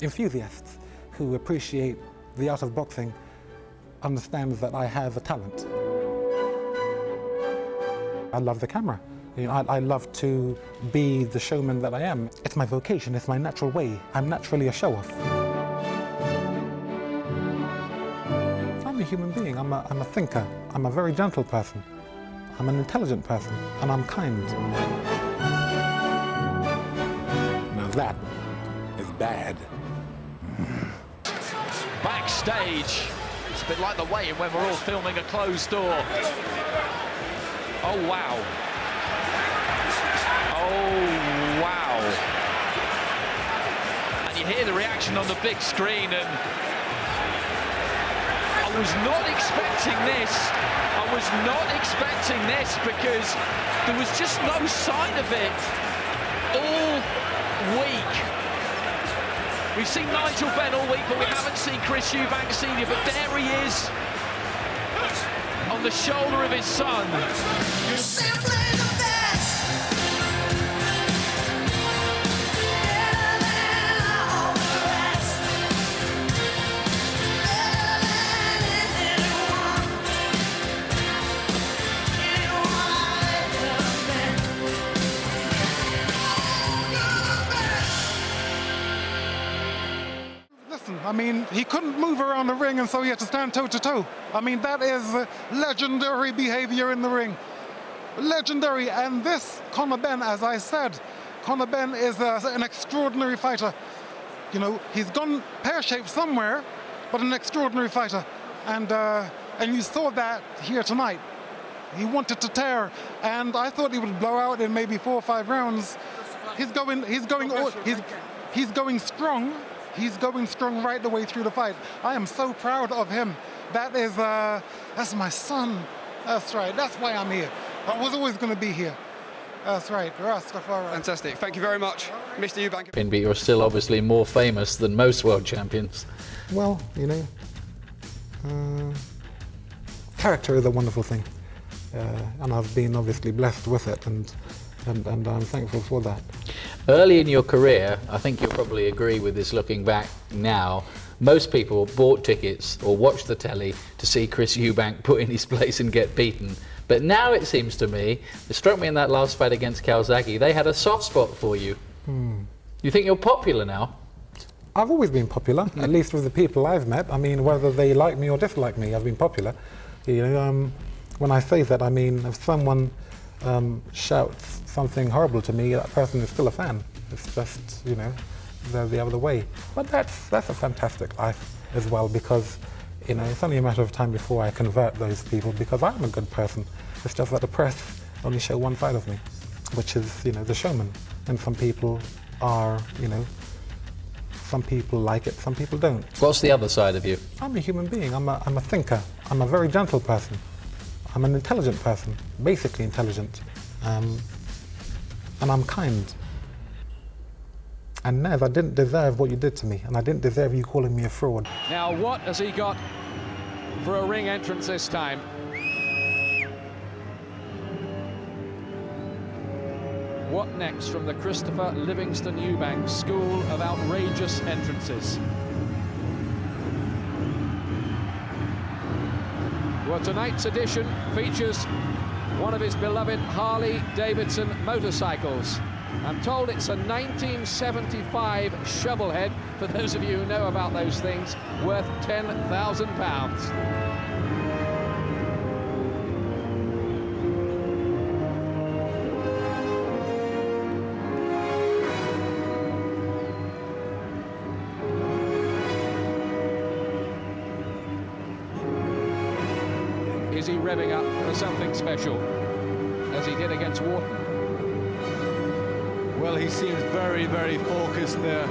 Enthusiasts who appreciate the art of boxing understand that I have a talent. I love the camera. I love to be the showman that I am. It's my vocation, it's my natural way. I'm naturally a show-off. I'm a human being, I'm a thinker. I'm a very gentle person. I'm an intelligent person, and I'm kind. Now that is bad. Backstage, it's a bit like the way when we're all filming a closed door. Oh, wow. Oh, wow. And you hear the reaction on the big screen, and I was not expecting this. I was not expecting this because there was just no sign of it all week. We've seen Nigel Benn all week, but we haven't seen Chris Eubank Sr, but there he is on the shoulder of his son. You're simply the best. Better than all the rest. Better than anyone. Anyone I've ever met. Listen, I mean, he couldn't move around the ring, and so he had to stand toe-to-toe. I mean, that is legendary behavior in the ring. Legendary. And this Conor Benn, as I said, Conor Benn is an extraordinary fighter. You know, he's gone pear-shaped somewhere, but an extraordinary fighter. And you saw that here tonight. He wanted to tear, and I thought he would blow out in maybe 4 or 5 rounds. He's going strong. He's going strong right the way through the fight. I am so proud of him. That's my son. That's right. That's why I'm here. I was always going to be here. That's right. Rastafari. Fantastic. Thank you very much, Mr. Eubank. But you're still obviously more famous than most world champions. Well, you know, character is a wonderful thing, and I've been obviously blessed with it, and I'm thankful for that. Early in your career, I think you'll probably agree with this looking back now, most people bought tickets or watched the telly to see Chris Eubank put in his place and get beaten. But now it seems to me, it struck me in that last fight against Calzaghe, they had a soft spot for you. You think you're popular now? I've always been popular, at least with the people I've met. I mean, whether they like me or dislike me, I've been popular. You know, when I say that, I mean, if someone shouts something horrible to me, that person is still a fan. It's just, you know, they're the other way. But that's a fantastic life as well, because, you know, it's only a matter of time before I convert those people, because I'm a good person. It's just that the press only show one side of me, which is, you know, the showman. And some people are, you know, some people like it, some people don't. What's the other side of you? I'm a human being. I'm a thinker. I'm a very gentle person. I'm an intelligent person, basically intelligent. And I'm kind. And Nev, I didn't deserve what you did to me, and I didn't deserve you calling me a fraud. Now, what has he got for a ring entrance this time? What next from the Christopher Livingston Eubank School of Outrageous Entrances? Well, tonight's edition features one of his beloved Harley Davidson motorcycles. I'm told it's a 1975 shovelhead, for those of you who know about those things, worth £10,000. Is he revving up for something special, as he did against Wharton? Well, he seems very, very focused there.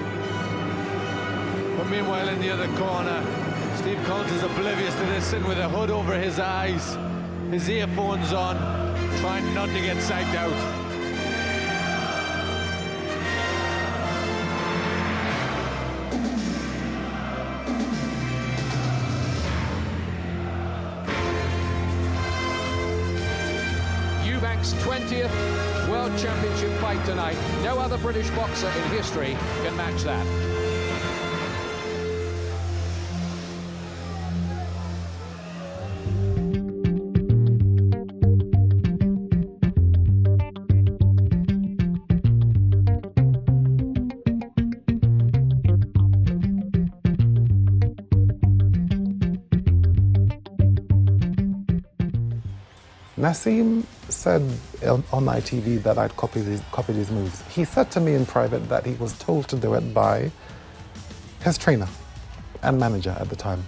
But meanwhile, in the other corner, Steve Collins is oblivious to this, sitting with a hood over his eyes, his earphones on, trying not to get psyched out. Eubank's 20th World Championship fight tonight. No other British boxer in history can match that. Naseem said on ITV that I'd copied his moves. He said to me in private that he was told to do it by his trainer and manager at the time.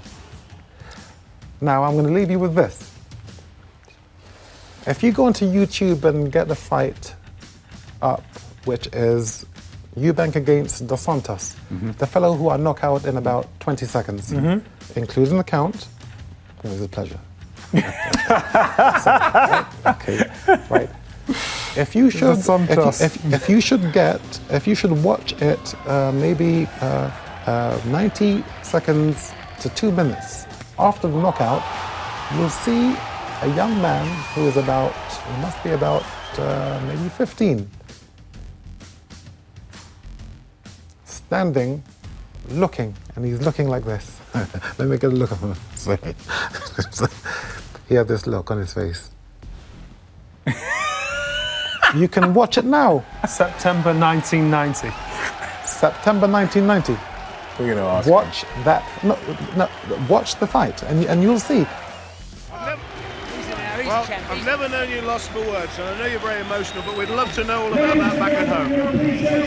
Now, I'm going to leave you with this. If you go onto YouTube and get the fight up, which is Eubank against Dos Santos, the fellow who I knock out in about 20 seconds, including the count, it was a pleasure. Right. If you should, if you should watch it, maybe 90 seconds to 2 minutes after the knockout, you'll see a young man who is must be about maybe 15, standing, looking, and he's looking like this. Let me get a look at him. He had this look on his face. You can watch it now. September 1990. September 1990. We're going to ask. Watch that. No, watch the fight, and you'll see. Well, I've never known you lost for words, and I know you're very emotional, but we'd love to know all about that back at home.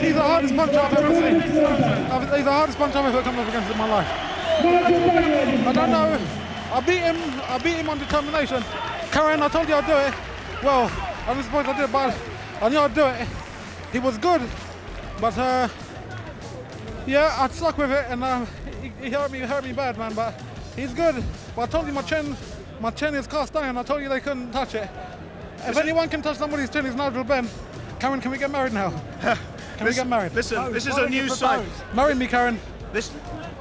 He's the hardest punch I've ever seen. He's the hardest punch I've ever come up against in my life. I don't know. I beat him on determination. Karen, I told you I'd do it. Well, I'm not supposed to do it, but I knew I'd do it. He was good, but yeah, I stuck with it, and he hurt me bad, man. But he's good. But I told you my chin is cast iron. I told you they couldn't touch it. If anyone can touch somebody's chin, it's Nigel Benn. Karen, can we get married now? Can we get married? Listen, this is a new side. Marry me, Karen.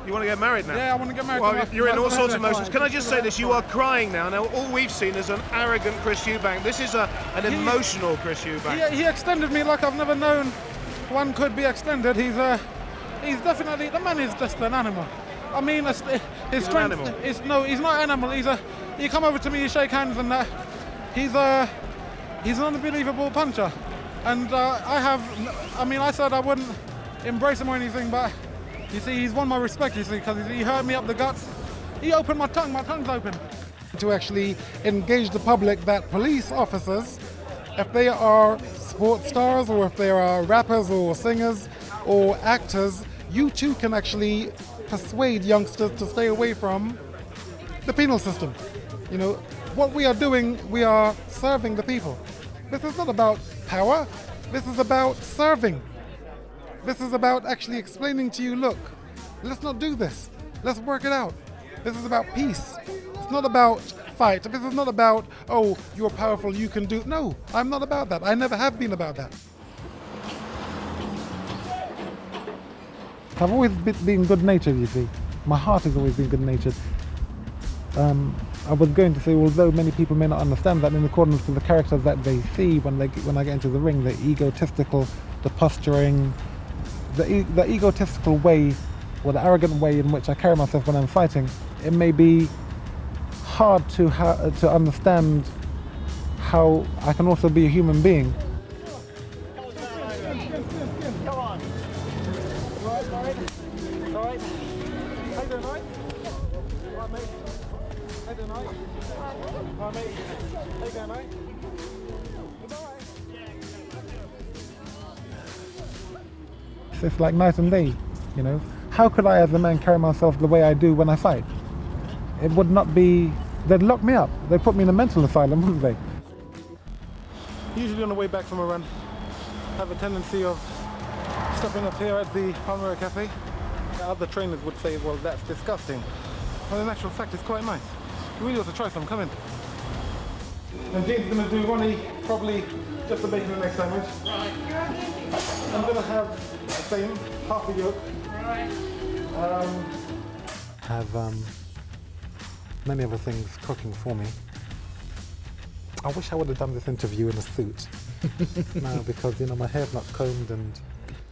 You want to get married now? Yeah, I want to get married. Well, you're in all sorts of emotions. Can I just say this? You are crying now. Now, all we've seen is an arrogant Chris Eubank. This is an emotional Chris Eubank. He extended me like I've never known one could be extended. He's definitely, the man is just an animal. I mean, his strength. He's not an animal. He come over to me, he shake hands, and he's an unbelievable puncher. And I said I wouldn't embrace him or anything, but you see, he's won my respect, you see, because he hurt me up the guts. He opened my tongue's open. To actually engage the public that police officers, if they are sports stars or if they are rappers or singers or actors, you too can actually persuade youngsters to stay away from the penal system. You know, what we are doing, we are serving the people. This is not about power, this is about serving. This is about actually explaining to you, look, let's not do this. Let's work it out. This is about peace. It's not about fight. This is not about, oh, you're powerful, you can do. No, I'm not about that. I never have been about that. I've always been good-natured, you see. My heart has always been good-natured. I was going to say, although many people may not understand that, in accordance with the characters that they see when I get into the ring, the egotistical, the posturing, the egotistical way, or the arrogant way in which I carry myself when I'm fighting, it may be hard to understand how I can also be a human being. It's like night and day, you know. How could I as a man carry myself the way I do when I fight? It would not be, they'd lock me up. They'd put me in a mental asylum, wouldn't they? Usually on the way back from a run, I have a tendency of stopping up here at the Palmyra Cafe. The other trainers would say, well, that's disgusting. Well, in actual fact, it's quite nice. You really ought to try some, come in. And James is going to do Ronnie, probably just a bacon and egg sandwich. Right. I'm going to have the same, half a yolk. Right. Have many other things cooking for me. I wish I would have done this interview in a suit. No, because, you know, my hair's not combed and,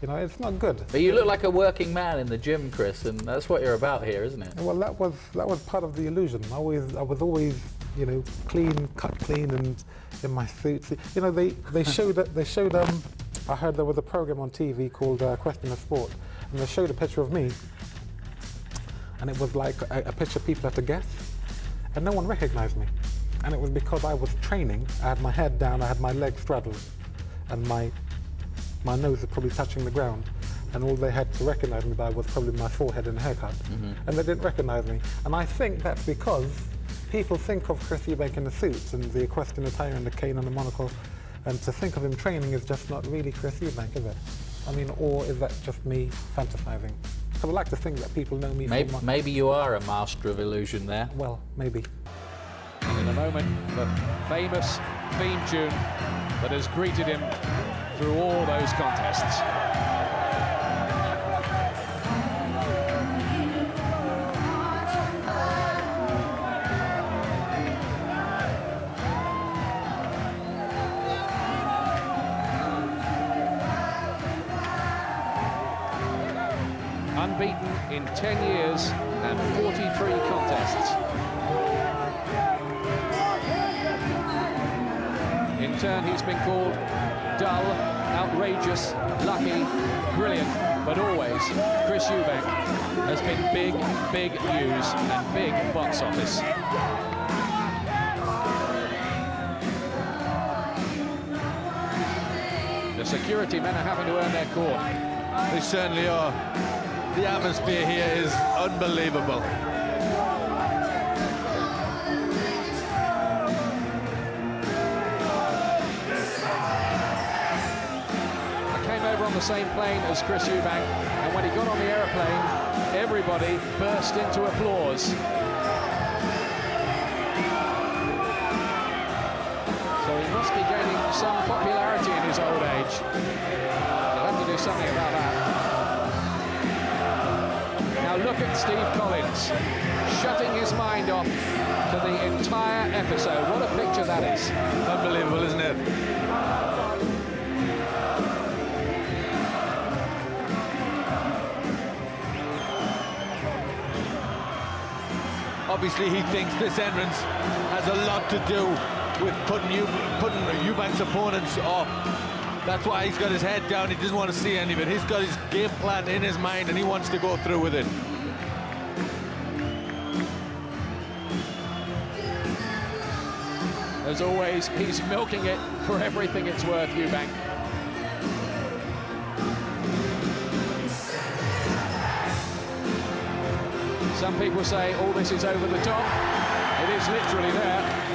you know, it's not good. But you look like a working man in the gym, Chris, and that's what you're about here, isn't it? Well, that was part of the illusion. I was always, you know, clean, cut clean, and in my suit. You know, they showed. I heard there was a program on TV called Question of Sport, and they showed a picture of me, and it was like a picture people had to guess, and no one recognised me. And it was because I was training. I had my head down, I had my legs straddled, and my nose was probably touching the ground. And all they had to recognize me by was probably my forehead and haircut. And they didn't recognize me. And I think that's because people think of Chris Eubank in the suits and the equestrian attire and the cane and the monocle, and to think of him training is just not really Chris Eubank, is it? I mean, or is that just me fantasizing? I would like to think that people know me from Maybe you are a master of illusion there. well, maybe. In a moment, the famous theme tune that has greeted him through all those contests. Unbeaten in 10 years and 43 contests. In turn, he's been called dull, outrageous, lucky, brilliant, but always Chris Eubank has been big, big news and big box office. The security men are having to earn their court. They certainly are. The atmosphere here is unbelievable. I came over on the same plane as Chris Eubank, and when he got on the aeroplane, everybody burst into applause. So he must be gaining some popularity in his old age. They'll have to do something about that. Now look at Steve Collins, shutting his mind off to the entire episode. What a picture that is. Unbelievable, isn't it? Obviously, he thinks this entrance has a lot to do with putting Eubank's opponents off. That's why he's got his head down. He doesn't want to see any of it. He's got his game plan in his mind and he wants to go through with it. As always, he's milking it for everything it's worth, Eubank. Some people say all this is over the top. It is literally there.